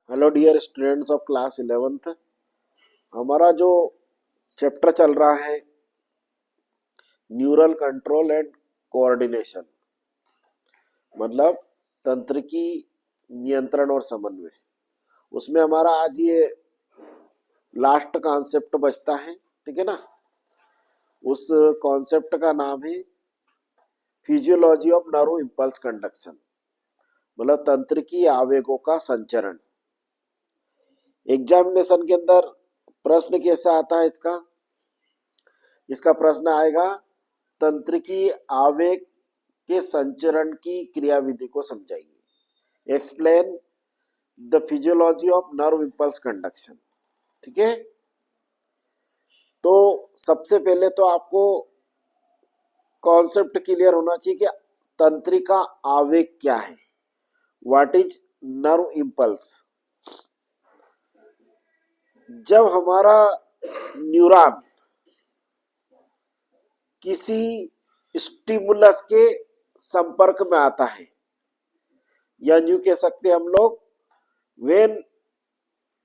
Hello dear students of class 11th। हमारा जो chapter चल रहा है न्यूरल कंट्रोल एंड कोऑर्डिनेशन, मतलब तंत्रिकी नियंत्रण और समन्वय, उसमें हमारा आज ये लास्ट कॉन्सेप्ट बचता है। ठीक है ना। उस कॉन्सेप्ट का नाम है physiology of nerve impulse conduction, मतलब तंत्रिकी आवेगों का संचरण। एग्जामिनेशन के अंदर प्रश्न कैसा आता है इसका इसका प्रश्न आएगा, तंत्रिकी आवेग के संचरण की क्रियाविधि को समझाइए। Explain the physiology of nerve impulse conduction. ठीक है। तो सबसे पहले तो आपको कॉन्सेप्ट क्लियर होना चाहिए कि तंत्रिका आवेग क्या है। What is nerve impulse. जब हमारा न्यूरॉन किसी स्टिमुलस के संपर्क में आता है, या यूं कह सकते हैं हम लोग, when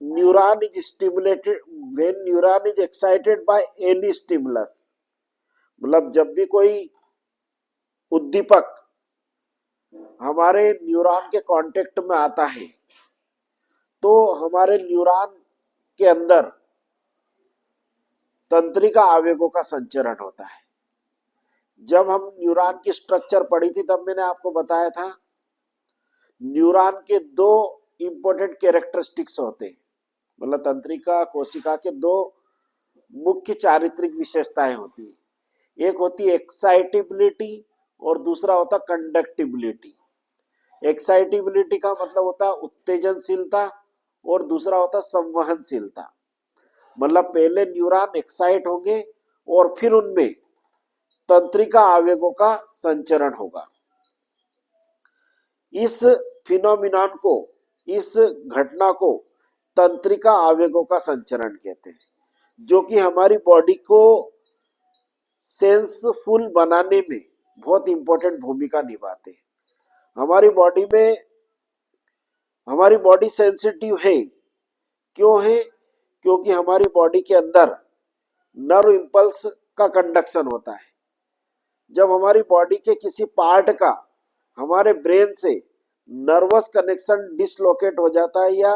neuron is stimulated, when neuron is excited by any stimulus, मतलब जब भी कोई उद्दीपक हमारे न्यूरॉन के कांटेक्ट में आता है तो हमारे न्यूरॉन के अंदर तंत्रिका आवेगों का संचरण होता है। जब हम न्यूरॉन की स्ट्रक्चर पढ़ी थी तब मैंने आपको बताया था न्यूरॉन के दो इंपॉर्टेंट कैरेक्टरिस्टिक्स होते हैं, मतलब तंत्रिका कोशिका के दो मुख्य चारित्रिक विशेषताएं होती है। एक होती है एक्साइटेबिलिटी और दूसरा होता कंडक्टिबिलिटी। एक्साइटेबिलिटी का मतलब होता है उत्तेजनशीलता और दूसरा होता संवहनशीलता। मतलब पहले न्यूरॉन एक्साइट होंगे और फिर उनमें तंत्रिका आवेगों का संचरण होगा। इस फिनोमिनन को, इस घटना को तंत्रिका आवेगों का संचरण कहते हैं, जो कि हमारी बॉडी को सेंसफुल बनाने में बहुत इंपॉर्टेंट भूमिका निभाते हैं। हमारी बॉडी सेंसिटिव है। क्यों है? क्योंकि हमारी बॉडी के अंदर नर्व इंपल्स का कंडक्शन होता है। जब हमारी बॉडी के किसी पार्ट का हमारे ब्रेन से नर्वस कनेक्शन डिसलोकेट हो जाता है या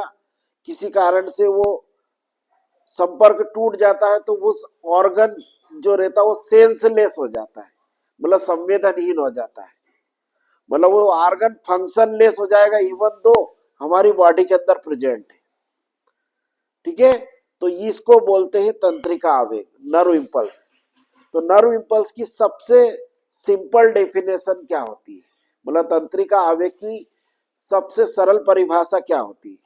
किसी कारण से वो संपर्क टूट जाता है तो उस ऑर्गन जो रहता है वो सेंसलेस हो जाता है, मतलब संवेदनहीन हो जाता है, मतलब वो ऑर्गन फंक्शनलेस हो जाएगा इवन दो हमारी बॉडी के अंदर प्रेजेंट है। ठीक है। तो इसको बोलते हैं तंत्रिका आवेग, नर्व इंपल्स। तो नर्व इंपल्स की सबसे सिंपल डेफिनेशन क्या होती है, मतलब तंत्रिका आवेग की सबसे सरल परिभाषा क्या होती है?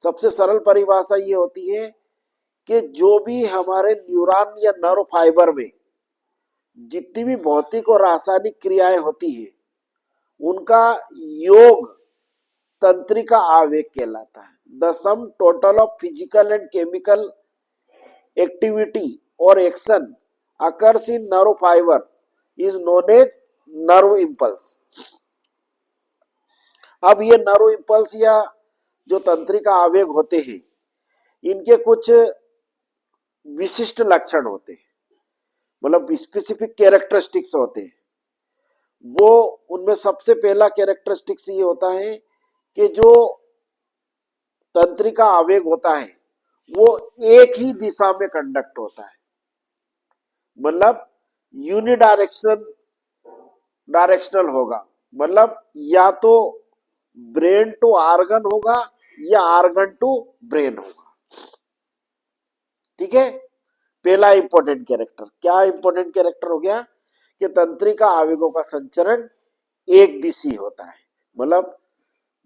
सबसे सरल परिभाषा ये होती है कि जो भी हमारे न्यूरॉन या नर्व फाइबर में जितनी भी भौतिक और रासायनिक क्रियाएं होती है उनका योग तंत्रिका आवेग कहलाता है। The sum total of physical and chemical activity और action occurs in nerve fibre is known as nerve impulse. अब ये नर्व इंपल्स या जो तंत्रिका आवेग होते हैं इनके कुछ विशिष्ट लक्षण होते हैं, मतलब स्पेसिफिक कैरेक्टरिस्टिक्स होते हैं। वो उनमें सबसे पहला कैरेक्टरिस्टिक्स ये होता है कि जो तंत्रिका आवेग होता है वो एक ही दिशा में कंडक्ट होता है, मतलब डायरेक्शनल होगा, मतलब या तो ब्रेन टू आर्गन होगा या आर्गन टू ब्रेन होगा। ठीक है। पहला इंपॉर्टेंट कैरेक्टर क्या इंपॉर्टेंट कैरेक्टर हो गया कि तंत्रिका आवेगों का संचरण एक दिशी होता है, मतलब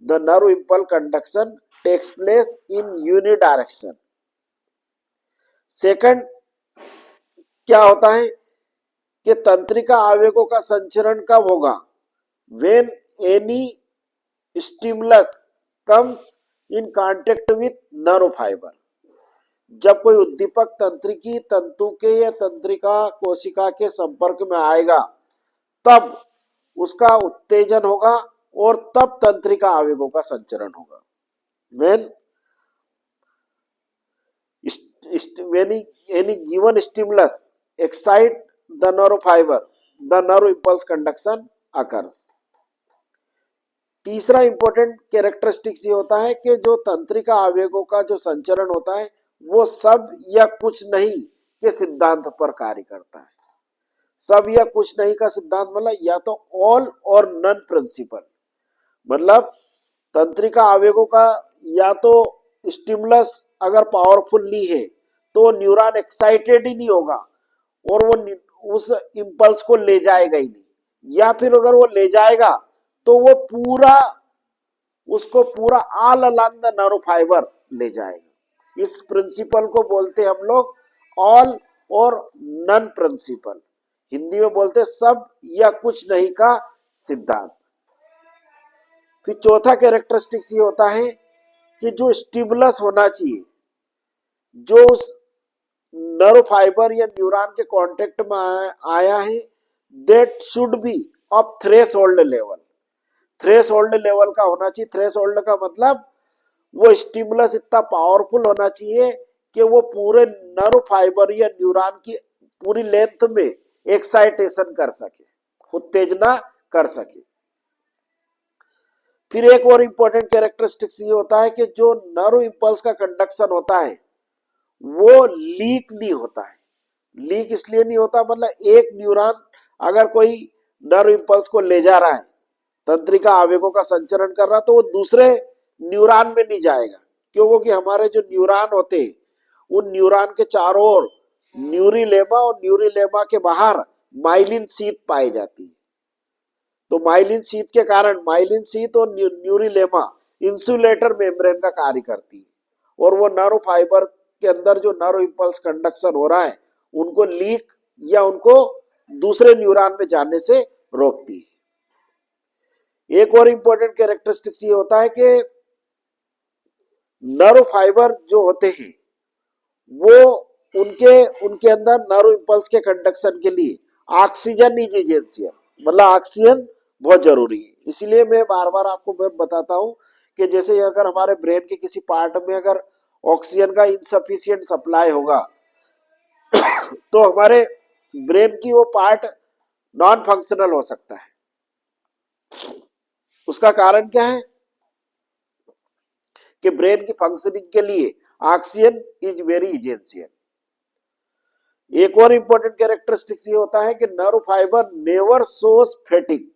the nerve impulse conduction takes place in unidirection. Second क्या होता है कि तंत्रिका आवेगों का संचरण कब होगा? When any stimulus comes in contact with nerve fibre. जब कोई उद्दीपक तंत्रिकी तंतु के या तंत्रिका कोशिका के संपर्क में आएगा तब उसका उत्तेजन होगा और तब तंत्रिका आवेगों का संचरण होगा। When when any given stimulus excite the nerve fiber, the nerve impulse conduction occurs. तीसरा इंपॉर्टेंट कैरेक्टरिस्टिक्स ये होता है कि जो तंत्रिका आवेगों का जो संचरण होता है वो सब या कुछ नहीं के सिद्धांत पर कार्य करता है। सब या कुछ नहीं का सिद्धांत मतलब या तो ऑल और नन प्रिंसिपल, मतलब तंत्रिका आवेगों का या तो स्टिमुलस अगर पावरफुल नहीं है तो न्यूरॉन एक्साइटेड ही नहीं होगा और वो उस इंपल्स को ले जाएगा ही नहीं, या फिर अगर वो ले जाएगा तो वो उसको पूरा all along the nerve fibre ले जाएगा। इस प्रिंसिपल को बोलते हम लोग ऑल और नन प्रिंसिपल, हिंदी में बोलते सब या कुछ नहीं का सिद्धांत। फिर चौथा कैरेक्टरिस्टिक्स ये होता है कि जो स्टिमुलस होना चाहिए जो उस नर्व फाइबर या न्यूरॉन के कांटेक्ट में आया है, that should be of threshold level. Threshold level का होना चाहिए। थ्रेशोल्ड का मतलब वो स्टिमुलस इतना पावरफुल होना चाहिए कि वो पूरे नर्व फाइबर या न्यूरॉन की पूरी लेंथ में एक्साइटेशन कर सके, उत्तेजना कर सके। फिर एक और इंपॉर्टेंट कैरेक्टरिस्टिक्स ये होता है कि जो नर्व इंपल्स का कंडक्शन होता है वो लीक नहीं होता है। लीक इसलिए नहीं होता, मतलब एक न्यूरॉन अगर कोई नर्व इंपल्स को ले जा रहा है, तंत्रिका आवेगों का संचरण कर रहा, तो वो दूसरे न्यूरॉन में नहीं जाएगा, क्योंकि हमारे जो न्यूरॉन होते हैं उन न्यूरॉन के चारों ओर न्यूरिलेमा और न्यूरिलेमा के बाहर माइलिन शीथ पाई जाती है। तो माइलिन शीथ के कारण माइलिन शीथ और न्यूरिलेमा इंसुलेटर मेम्ब्रेन का कार्य करती है और वो नर्व फाइबर के अंदर जो नर्व इंपल्स कंडक्शन हो रहा है उनको लीक या उनको दूसरे न्यूरॉन में जाने से रोकती है। एक और इंपॉर्टेंट कैरेक्टरिस्टिक्स ये होता है कि नर्व फाइबर जो होते हैं वो उनके अंदर नर्व इंपल्स के कंडक्शन के लिए ऑक्सीजन इज एसेंशियल, मतलब ऑक्सीजन बहुत जरूरी है। इसीलिए मैं बार बार आपको बताता हूं कि जैसे अगर हमारे ब्रेन के किसी पार्ट में अगर ऑक्सीजन का इनसफिशिएंट सप्लाई होगा तो हमारे ब्रेन की वो पार्ट नॉन फंक्शनल हो सकता है। उसका कारण क्या है कि ब्रेन की फंक्शनिंग के लिए ऑक्सीजन इज वेरी एसेंशियल। एक और इंपॉर्टेंट कैरेक्टरिस्टिक्स ये होता है कि nerve fibre never shows fatigue,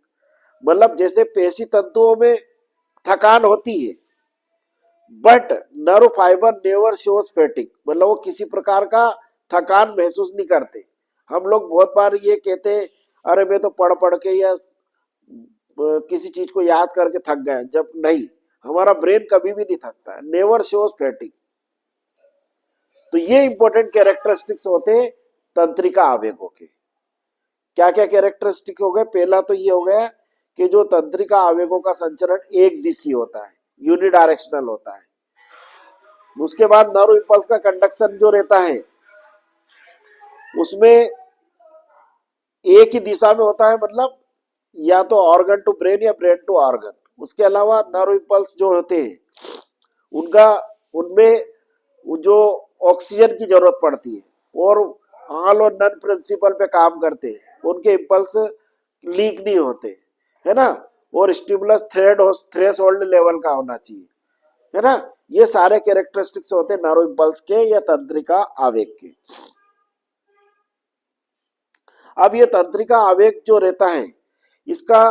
मतलब जैसे पेशी तंतुओं में थकान होती है but nerve fibre never shows fatigue, मतलब वो किसी प्रकार का थकान महसूस नहीं करते। हम लोग बहुत बार ये कहते हैं अरे मैं तो पढ़ पढ़ के या किसी चीज को याद करके थक गए, जब नहीं, हमारा ब्रेन कभी भी नहीं थकता है, नेवर शोस फैटिग। तो ये इंपॉर्टेंट कैरेक्टरिस्टिक्स होते हैं तंत्रिका आवेगों के। क्या क्या कैरेक्टरिस्टिक हो गए? पहला तो ये हो गया कि जो तंत्रिका आवेगों का संचरण एक दिशी होता है, यूनिडायरेक्शनल होता है। उसके बाद नर्व इंपल्स का कंडक्शन जो रहता है उसमें एक ही दिशा में होता है, मतलब या तो ऑर्गन टू ब्रेन या ब्रेन टू ऑर्गन। उसके अलावा नर्व इंपल्स जो होते हैं उनमें जो ऑक्सीजन की जरूरत पड़ती है और ऑल और नन प्रिंसिपल पे काम करते हैं, उनके इंपल्स लीक नहीं होते, है ना, और स्टिमुलस थ्रेशोल्ड लेवल का होना चाहिए, है ना। ये सारे कैरेक्टरिस्टिक्स होते हैं नर्व इंपल्स के या तंत्रिका आवेग के। अब ये तंत्रिका आवेग जो रहता है इसका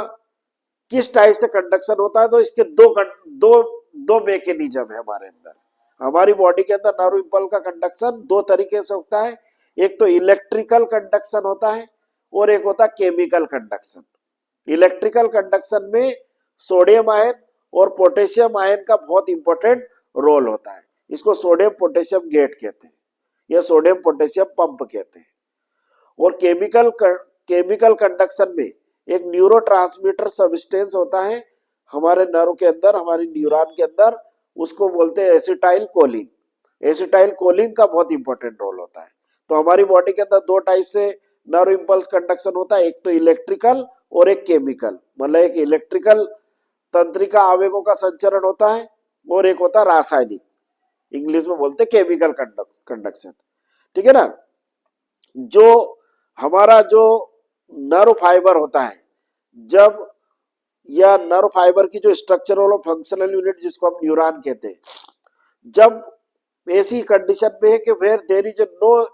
किस टाइप से कंडक्शन होता है, तो इसके दो मैकेनिज्म है हमारे अंदर। हमारी बॉडी के अंदर नर्व इंपल्स का कंडक्शन दो तरीके से होता है, एक तो इलेक्ट्रिकल कंडक्शन होता है और एक होता है केमिकल कंडक्शन। इलेक्ट्रिकल कंडक्शन में सोडियम आयन और पोटेशियम आयन का बहुत इंपॉर्टेंट रोल होता है। इसको सोडियम पोटेशियम गेट कहते हैं या सोडियम पोटेशियम पंप कहते हैं। और केमिकल कंडक्शन में एक न्यूरोट्रांसमीटर सब्सटेंस होता है हमारे नर्व के अंदर, हमारी न्यूरॉन के अंदर, उसको बोलते हैं एसिटाइल कोलिन। एसिटाइल कोलिन का बहुत इंपॉर्टेंट रोल होता है। तो हमारी बॉडी के अंदर दो टाइप से नर्व इंपल्स कंडक्शन होता है, एक तो इलेक्ट्रिकल और एक केमिकल। मतलब एक इलेक्ट्रिकल तंत्रिका आवेगों का संचरण होता है और एक होता है रासायनिक। इंग्लिश में बोलते हैं केमिकल कंडक्शन, ठीक है ना। जो हमारा जो नर्व फाइबर होता है, जब या नर्व फाइबर की जो स्ट्रक्चरल और फंक्शनल यूनिट जिसको हम न्यूरॉन कहते हैं, जब ऐसी कंडीशन में है कि where there is no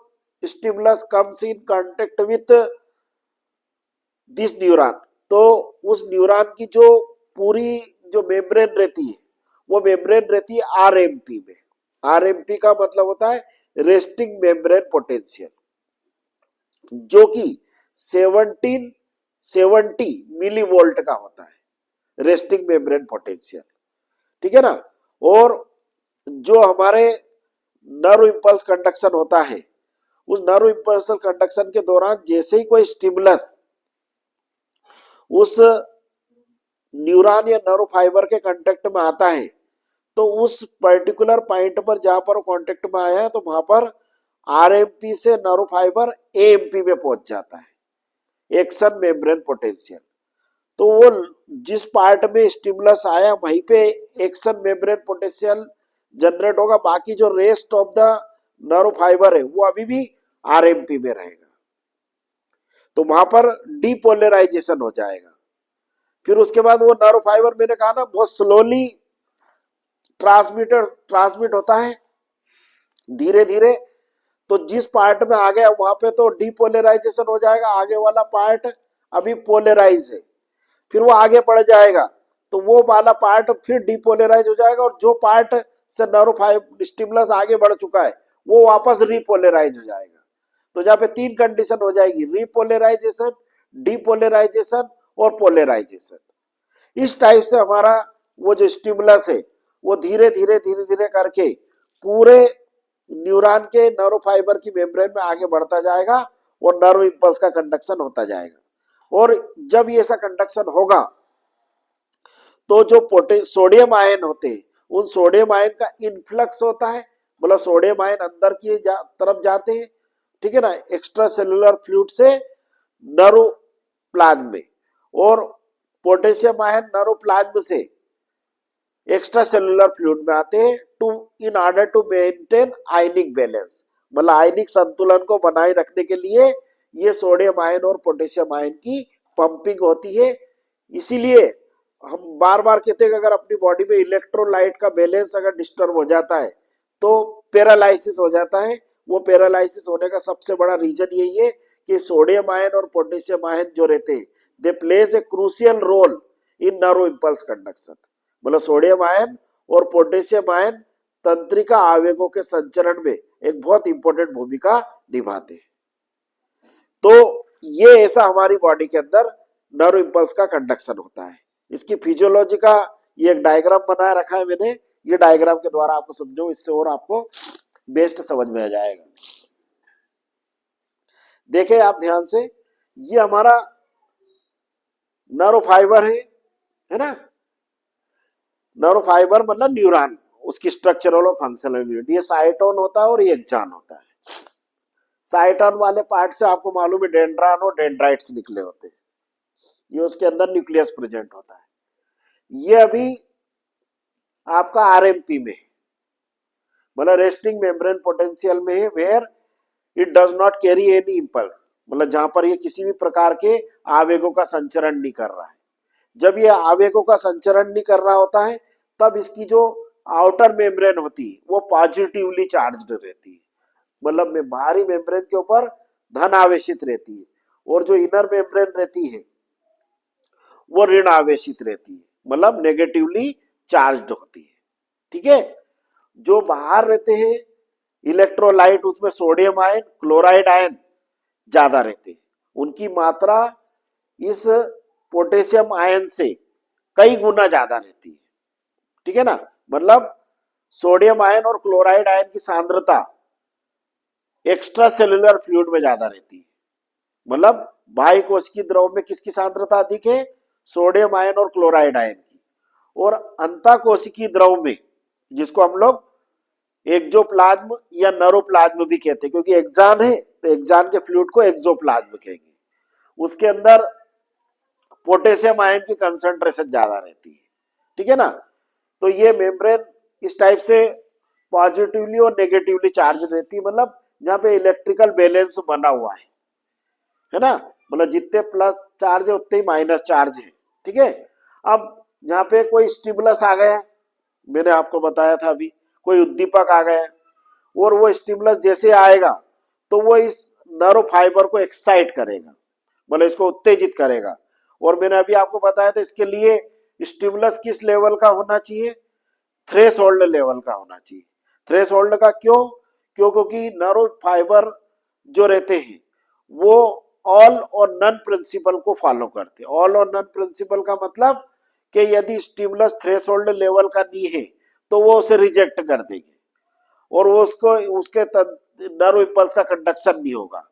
stimulus comes in contact with this neuron, तो उस न्यूरॉन की जो पूरी जो मेम्ब्रेन रहती है वो मेम्ब्रेन रहती है आरएमपी में। आरएमपी का मतलब होता है रेस्टिंग मेम्ब्रेन पोटेंशियल, जो कि 1770 मिली वोल्ट का होता है रेस्टिंग मेम्ब्रेन पोटेंशियल, ठीक है ना। और जो हमारे नर्व इंपल्स कंडक्शन होता है, उस नर्व इंपल्स कंडक्शन के दौरान जैसे ही कोई स्टिमुलस उस न्यूरॉन या नर्व फाइबर के कांटेक्ट में आता है, तो उस पर्टिकुलर पॉइंट पर जहां पर कांटेक्ट में आया है तो वहां पर आरएमपी से नर्व फाइबर एएमपी में पहुंच जाता है, एक्शन मेम्ब्रेन पोटेंशियल। तो वो जिस पार्ट में स्टिमुलस आया वहीं पे एक्शन मेम्ब्रेन पोटेंशियल जनरेट होगा, बाकी जो rest of the nerve fibre है वो अभी भी आरएमपी में रहेगा, तो वहां पर डीपोलराइजेशन हो जाएगा। फिर उसके बाद वो नर्व फाइबर, मैंने कहा ना, बहुत स्लोली ट्रांसमिट होता है धीरे धीरे, तो जिस पार्ट में आ गया वहां पे तो डीपोलराइजेशन हो जाएगा, आगे वाला पार्ट अभी पोलराइज है, फिर वो आगे बढ़ जाएगा तो वो वाला पार्ट फिर डीपोलराइज हो जाएगा, और जो पार्ट से नर्व फाइबर स्टिमुलस आगे बढ़ चुका है वो वापस रीपोलराइज हो जाएगा। तो जहाँ पे तीन कंडीशन हो जाएगी, रीपोलराइजेशन, डीपोलराइजेशन और पोलराइजेशन। इस टाइप से हमारा वो जो स्टिमुलस है वो धीरे धीरे करके पूरे न्यूरॉन के नर्व फाइबर की मेम्ब्रेन में आगे बढ़ता जाएगा और नर्व इंपल्स का कंडक्शन होता जाएगा। और जब ये ऐसा कंडक्शन होगा तो जो सोडियम आयन होते हैं, उन सोडियम आयन का इनफ्लक्स होता है, मतलब सोडियम आयन अंदर की तरफ जाते हैं, ठीक है ना, एक्स्ट्रा सेलुलर फ्लूइड से नर्व प्लाज्म में, और पोटेशियम आयन नर्व प्लाज्म से एक्स्ट्रा सेलुलर फ्लूइड में आते हैं to in order to maintain ionic balance, मतलब आयनिक संतुलन को बनाए रखने के लिए ये सोडियम आयन और पोटेशियम आयन की पंपिंग होती है। इसीलिए हम बार बार कहते हैं कि अगर अपनी बॉडी में इलेक्ट्रोलाइट का बैलेंस अगर डिस्टर्ब हो जाता है तो पैरालाइसिस हो जाता है। वो पैरालाइसिस होने का सबसे बड़ा रीजन यही है कि सोडियम आयन और पोटेशियम आयन जो रहते हैं they plays a crucial role in nerve impulse conduction, मतलब सोडियम आयन और पोटेशियम आयन तंत्रिका आवेगों के संचरण में एक बहुत इंपॉर्टेंट भूमिका निभाते हैं। तो ये ऐसा हमारी बॉडी के अंदर नर्व इंपल्स का कंडक्शन होता है। इसकी फिजियोलॉजी का ये एक डायग्राम बनाए रखा है मैंने, ये डायग्राम के द्वारा आपको समझो, इससे और आपको बेस्ट समझ में आ जाएगा। देखें आप ध्यान से, ये हमारा नर्व फाइबर है ना, नर्व फाइबर मतलब न्यूरॉन, उसकी स्ट्रक्चरल और फंक्शनल यूनिट, ये साइटोन होता है और ये एक्सॉन होता है। साइटोन वाले पार्ट से आपको मालूम है डेंड्रान और डेंड्राइट्स निकले होते हैं, ये उसके अंदर न्यूक्लियस प्रेजेंट होता है। ये अभी आपका आरएमपी में, मतलब रेस्टिंग मेम्ब्रेन पोटेंशियल में है, where it does not carry any impulse, मतलब जहां पर ये किसी भी प्रकार के आवेगों का संचरण नहीं कर रहा है। जब ये आवेगों का संचरण नहीं कर रहा होता है तब इसकी जो आउटर मेम्ब्रेन होती है वो पॉजिटिवली चार्ज्ड रहती है, मतलब में बाहरी मेम्ब्रेन के ऊपर धन आवेशित रहती है, और जो इनर मेम्ब्रेन रहती है वो ऋण आवेशित रहती है, मतलब नेगेटिवली चार्ज्ड होती है, ठीक है। जो बाहर रहते हैं इलेक्ट्रोलाइट, उसमें सोडियम आयन, क्लोराइड आयन ज्यादा रहते हैं, उनकी मात्रा इस पोटेशियम आयन से कई गुना ज्यादा रहती है, ठीक है ना। मतलब सोडियम आयन और क्लोराइड आयन की सांद्रता एक्स्ट्रा सेलुलर फ्लूइड में ज्यादा रहती है, मतलब बाह्य कोशिकीय द्रव में किसकी सांद्रता अधिक है, सोडियम आयन और क्लोराइड आयन की, और अंतःकोशिकीय द्रव में, जिसको हम लोग एक्सोप्लाज्म या नरोप्लाज्म भी कहते हैं, क्योंकि एक्सॉन है तो एक्सॉन के फ्लूइड को एक्सोप्लाज्म कहेंगे, उसके अंदर पोटेशियम आयन की कंसंट्रेशन ज्यादा रहती है, ठीक है ना। तो ये मेम्ब्रेन इस टाइप से पॉजिटिवली और नेगेटिवली चार्ज रहती है, मतलब यहाँ पे इलेक्ट्रिकल बैलेंस बना हुआ है ना, मतलब जितने प्लस चार्ज है उतने ही माइनस चार्ज है, ठीक है। अब यहाँ पे कोई स्टिमुलस आ गया, मैंने आपको बताया था अभी, कोई उद्दीपक आ गया, और वो स्टिमुलस जैसे आएगा तो वो इस नर्व फाइबर को एक्साइट करेगा, मतलब इसको उत्तेजित करेगा। और मैंने अभी आपको बताया था इसके लिए स्टिमुलस किस लेवल का होना चाहिए, थ्रेशोल्ड लेवल का होना चाहिए। थ्रेशोल्ड का क्योंकि नर्व फाइबर जो रहते हैं वो ऑल और नन प्रिंसिपल को फॉलो करते हैं। ऑल और नन प्रिंसिपल का मतलब कि यदि स्टिमुलस थ्रेशोल्ड लेवल का नहीं है तो वो उसे रिजेक्ट कर देंगे और वो उसके नर्व इंपल्स का कंडक्शन नहीं होगा।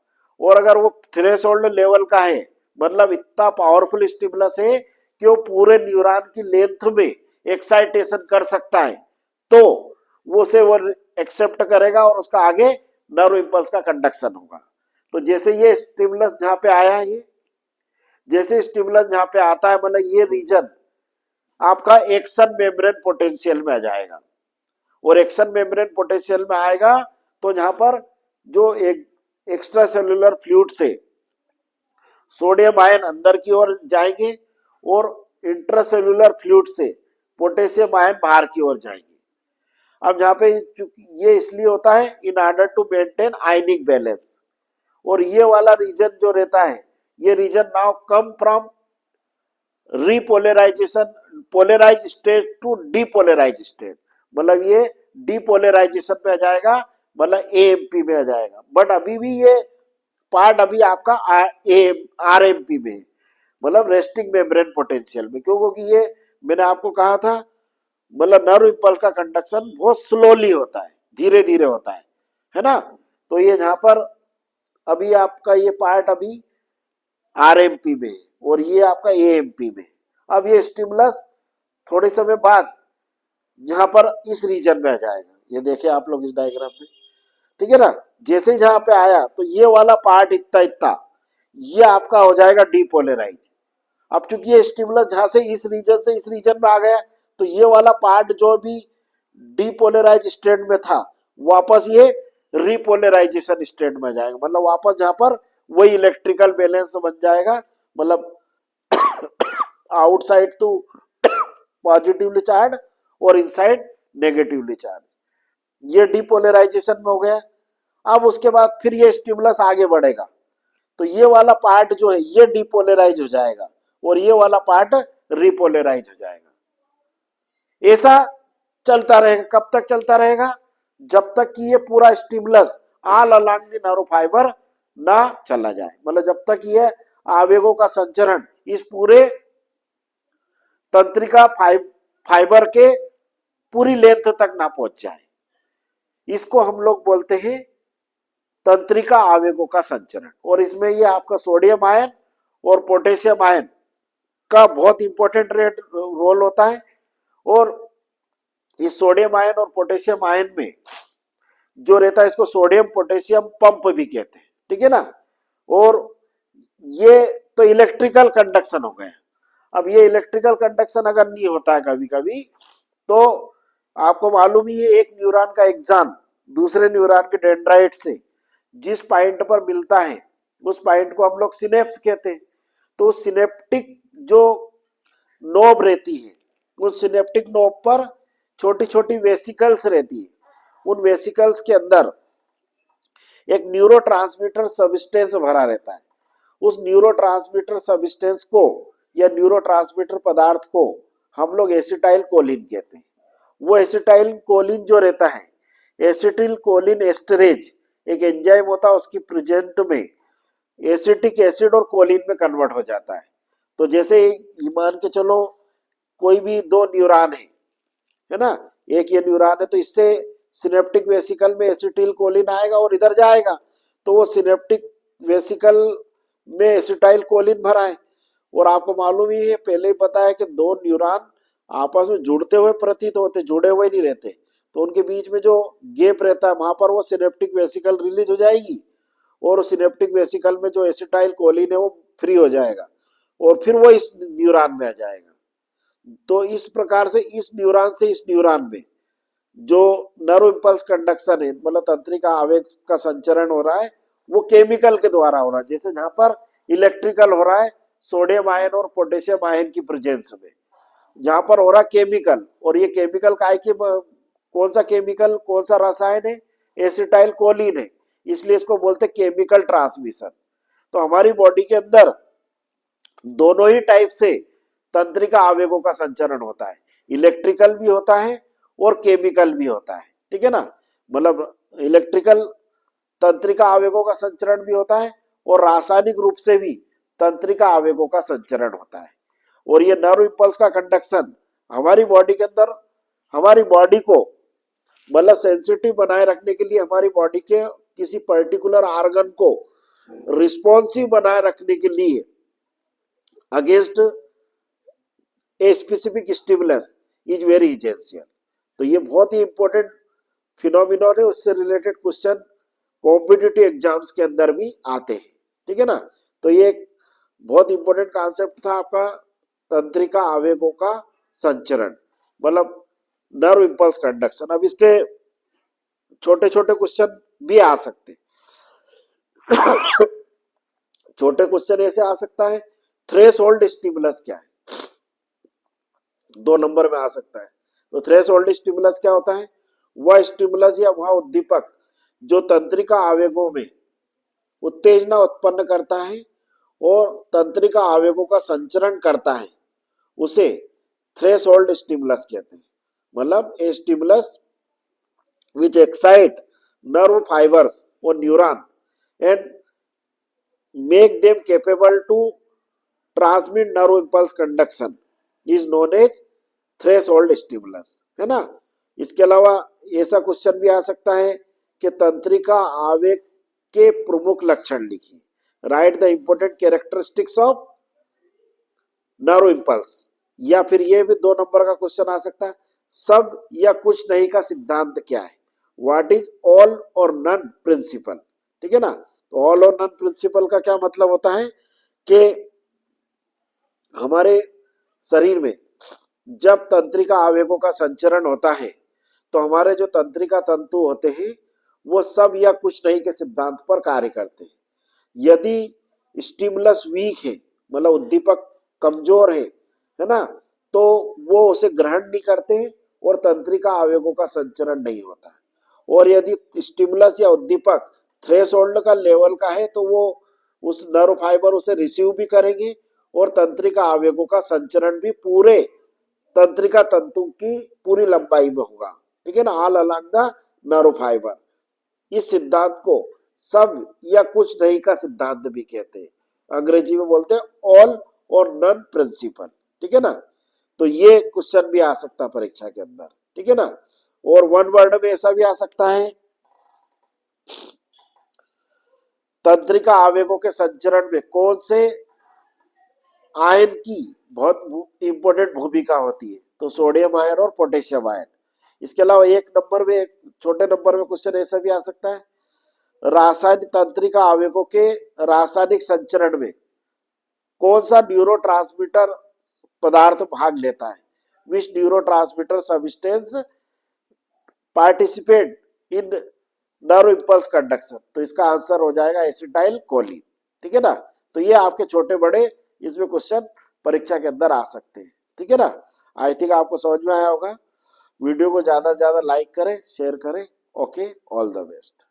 और अगर वो थ्रेशोल्ड लेवल का है, मतलब इतना पावरफुल स्टिमुलस है कि वो पूरे न्यूरॉन की लेंथ में एक्साइटेशन कर सकता है, तो वो उसे वो एक्सेप्ट करेगा और उसका आगे नर्व इंपल्स का कंडक्शन होगा। तो जैसे ये स्टिमुलस जहां पे आया है, जैसे स्टिमुलस जहां पे आता है, मतलब ये रीजन आपका एक्शन मेम्ब्रेन पोटेंशियल में आ जाएगा, और एक्शन मेम्ब्रेन पोटेंशियल में आएगा तो जहां पर जो एक एक्स्ट्रा सेलुलर फ्लूइड से सोडियम आयन अंदर की ओर जाएंगे और इंट्रासेलुलर फ्लूइड से पोटेशियम आयन बाहर की ओर जाएंगे। अब यहाँ पे ये इसलिए होता है in order to maintain ionic balance, और ये वाला रीजन जो रहता है, ये region now come from repolarization, polarize state to depolarize state, मतलब ये डीपोलराइजेशन में आ जाएगा, मतलब एएमपी में आ जाएगा। बट अभी भी ये पार्ट अभी आपका आरएमपी में, मतलब रेस्टिंग मेम्ब्रेन पोटेंशियल में, क्यों, क्योंकि ये मैंने आपको कहा था, मतलब नर्व इंपल्स का कंडक्शन बहुत स्लोली होता है, धीरे धीरे होता है ना। तो ये जहां पर अभी आपका ये पार्ट अभी आरएमपी में और ये आपका एएमपी में। अब ये स्टिमुलस थोड़े समय बाद जहां पर इस रीजन में आ जाएगा, ये देखिए आप लोग इस डायग्राम में, ठीक है ना। जैसे जहां पे आया तो ये वाला पार्ट इतना इतना ये आपका हो जाएगा डीपोलराइज। अब चूंकि ये स्टिमुलस जहां से इस रीजन में आ गया, तो ये वाला पार्ट जो भी डीपोलराइज स्टेट में था वापस ये रिपोलराइजेशन स्टेट में जाएगा, मतलब वापस जहां पर वही इलेक्ट्रिकल बैलेंस बन जाएगा, मतलब आउटसाइड टू पॉजिटिवली चार्ज और इनसाइड नेगेटिवली चार्ज, ये डीपोलराइजेशन में हो गया। अब उसके बाद फिर ये स्टिमुलस आगे बढ़ेगा तो ये वाला पार्ट जो है ये डीपोलराइज हो जाएगा और ये वाला पार्ट रिपोलराइज हो जाएगा। ऐसा चलता रहेगा, कब तक चलता रहेगा, जब तक कि ये पूरा stimulus all along the nerve fibre ना चला जाए, मतलब जब तक ये आवेगों का संचरण इस पूरे तंत्रिका फाइबर के पूरी लेंथ तक ना पहुंच जाए, इसको हम लोग बोलते हैं तंत्रिका आवेगों का संचरण। और इसमें ये आपका सोडियम आयन और पोटेशियम आयन का बहुत इंपॉर्टेंट रोल होता है। और इस सोडियम आयन और पोटेशियम आयन में जो रहता है इसको सोडियम पोटेशियम पंप भी कहते हैं, ठीक है ना। और ये तो इलेक्ट्रिकल कंडक्शन हो गया। अब ये इलेक्ट्रिकल कंडक्शन अगर नहीं होता है कभी कभी, तो आपको मालूम ही है एक न्यूरॉन का एक्सॉन दूसरे न्यूरॉन के डेंड्राइट से जिस पॉइंट पर मिलता है उस पॉइंट को हम लोग सिनेप्स कहते हैं। तो सिनेप्टिक जो नोब रहती है, उस सिनेप्टिक नोब पर छोटी छोटी वेसिकल्स रहती है, उन वेसिकल्स के अंदर एक न्यूरोट्रांसमीटर सब्सटेंस भरा रहता है। उस न्यूरोट्रांसमीटर सब्सटेंस को या न्यूरोट्रांसमीटर पदार्थ को हम लोग एसिटाइल कोलिन कहते हैं। वो एसिटाइल कोलिन जो रहता है, एसिटिल कोलिन एस्टरेज एक एंजाइम होता है, उसकी प्रेजेंट में एसिटिक एसिड और कोलिन में कन्वर्ट हो जाता है। तो जैसे मान के चलो कोई भी दो न्यूरॉन है ना, एक ये न्यूरॉन है तो इससे सिनेप्टिक वेसिकल में एसिटिल कोलिन आएगा और इधर जाएगा, तो वो सिनेप्टिक वेसिकल में एसिटाइल कोलिन भरा है। और आपको मालूम ही है, पहले ही पता है कि दो न्यूरॉन आपस में जुड़ते हुए प्रतीत होते, जुड़े हुए नहीं रहते, तो उनके बीच में जो गैप रहता है वहां पर वो सिनेप्टिक वेसिकल रिलीज हो जाएगी और सिनेप्टिक वेसिकल में जो एसिटाइल कोलिन है वो फ्री हो जाएगा और फिर वो इस न्यूरॉन में आ जाएगा। तो इस प्रकार से इस न्यूरॉन से इस न्यूरॉन में जो नर्व इम्पल्स कंडक्शन है, मतलब तंत्रिका आवेग का संचरण हो रहा है, वो केमिकल के द्वारा हो रहा है। जैसे जहां पर इलेक्ट्रिकल हो रहा है सोडियम आयन और पोटेशियम आयन की प्रेजेंस में, जहां पर हो रहा केमिकल, और ये केमिकल काय की, कौन सा केमिकल, कौन सा रसायन है, एसिटाइल कोलिन है, इसलिए इसको बोलते केमिकल ट्रांसमिशन। तो हमारी बॉडी के अंदर दोनों ही टाइप से तंत्रिका आवेगों का संचरण होता है, इलेक्ट्रिकल भी होता है और केमिकल भी होता है, ठीक है ना। मतलब इलेक्ट्रिकल तंत्रिका आवेगों का संचरण भी होता है और रासायनिक रूप से भी तंत्रिका आवेगों का संचरण होता है। और ये नर्व इम्पल्स का कंडक्शन हमारी बॉडी के अंदर, हमारी बॉडी को मतलब सेंसिटिव बनाए रखने के लिए, हमारी बॉडी के किसी पर्टिकुलर ऑर्गन को रिस्पॉन्सिव बनाए रखने के लिए against a specific stimulus is very essential. तो ये बहुत ही इंपॉर्टेंट फिनोमिनन है, उससे रिलेटेड क्वेश्चन कॉम्पिटिटिव एग्जाम्स के अंदर भी आते हैं, ठीक है ना। तो ये एक बहुत इंपॉर्टेंट कॉन्सेप्ट था आपका तंत्रिका आवेगों का संचरण, मतलब नर्व इम्पल्स कंडक्शन। अब इसके छोटे छोटे क्वेश्चन भी आ सकते हैं। छोटे क्वेश्चन ऐसे आ सकता है, थ्रेशोल्ड स्टिमुलस क्या है, 2 नंबर में आ सकता है। तो थ्रेशोल्ड स्टिमुलस क्या होता है, वह स्टिमुलस या वह उद्दीपक जो तंत्रिका आवेगों में उत्तेजना उत्पन्न करता है और तंत्रिका आवेगों का संचरण करता है, उसे थ्रेशोल्ड स्टिमुलस कहते हैं। मतलब ए stimulus which excite nerve fibers or neuron and make them capable to transmit nerve impulse conduction is known as threshold stimulus, है ना। इसके अलावा ऐसा क्वेश्चन भी आ सकता है कि तंत्रिका आवेग के प्रमुख लक्षण लिखिए, right the important characteristics of nerve impulse. या फिर ये भी 2 नंबर का क्वेश्चन आ सकता है, सब या कुछ नहीं का सिद्धांत क्या है, व्हाट इज ऑल और नन प्रिंसिपल, ठीक है ना। तो ऑल और नन प्रिंसिपल का क्या मतलब होता है कि हमारे शरीर में जब तंत्रिका आवेगों का संचरण होता है तो हमारे जो तंत्रिका तंतु होते हैं वो सब या कुछ नहीं के सिद्धांत पर कार्य करते हैं। यदि स्टिमुलस वीक है, मतलब उद्दीपक कमजोर है ना, तो वो उसे ग्रहण नहीं करते हैं और तंत्रिका आवेगों का संचरण नहीं होता है। और यदि स्टिमुलस या उद्दीपक थ्रेशोल्ड का लेवल का है तो वो उस नर्व फाइबर उसे रिसीव भी करेंगे और तंत्रिका आवेगों का संचरण भी पूरे तंत्रिका तंतु की पूरी लंबाई में होगा, ठीक है ना, all along the nerve fibre. इस सिद्धांत को सब या कुछ नहीं का सिद्धांत भी कहते हैं, अंग्रेजी में बोलते हैं ऑल और नन प्रिंसिपल, ठीक है ना। तो ये क्वेश्चन भी आ सकता है परीक्षा के अंदर, ठीक है ना। और 1 वर्ड में ऐसा भी आ सकता है, तंत्रिका आवेगों के संचरण में कौन से आयन की बहुत इंपॉर्टेंट भूमिका होती है, तो सोडियम आयन और पोटेशियम आयन। इसके अलावा 1 नंबर में, छोटे नंबर में क्वेश्चन ऐसा भी आ सकता है, रासायनिक तंत्रिका आवेगों के रासायनिक संचरण में कौन सा न्यूरोट्रांसमीटर पदार्थ भाग लेता है, which neurotransmitter substance participate in nerve impulse conduction. तो इसका आंसर हो जाएगा एसिटाइल कोलिन, ठीक है ना। तो ये आपके छोटे बड़े इसमें क्वेश्चन परीक्षा के अंदर आ सकते हैं, ठीक है ना। आई थिंक आपको समझ में आया होगा। वीडियो को ज्यादा से ज्यादा लाइक करें, शेयर करें। Okay, all the best.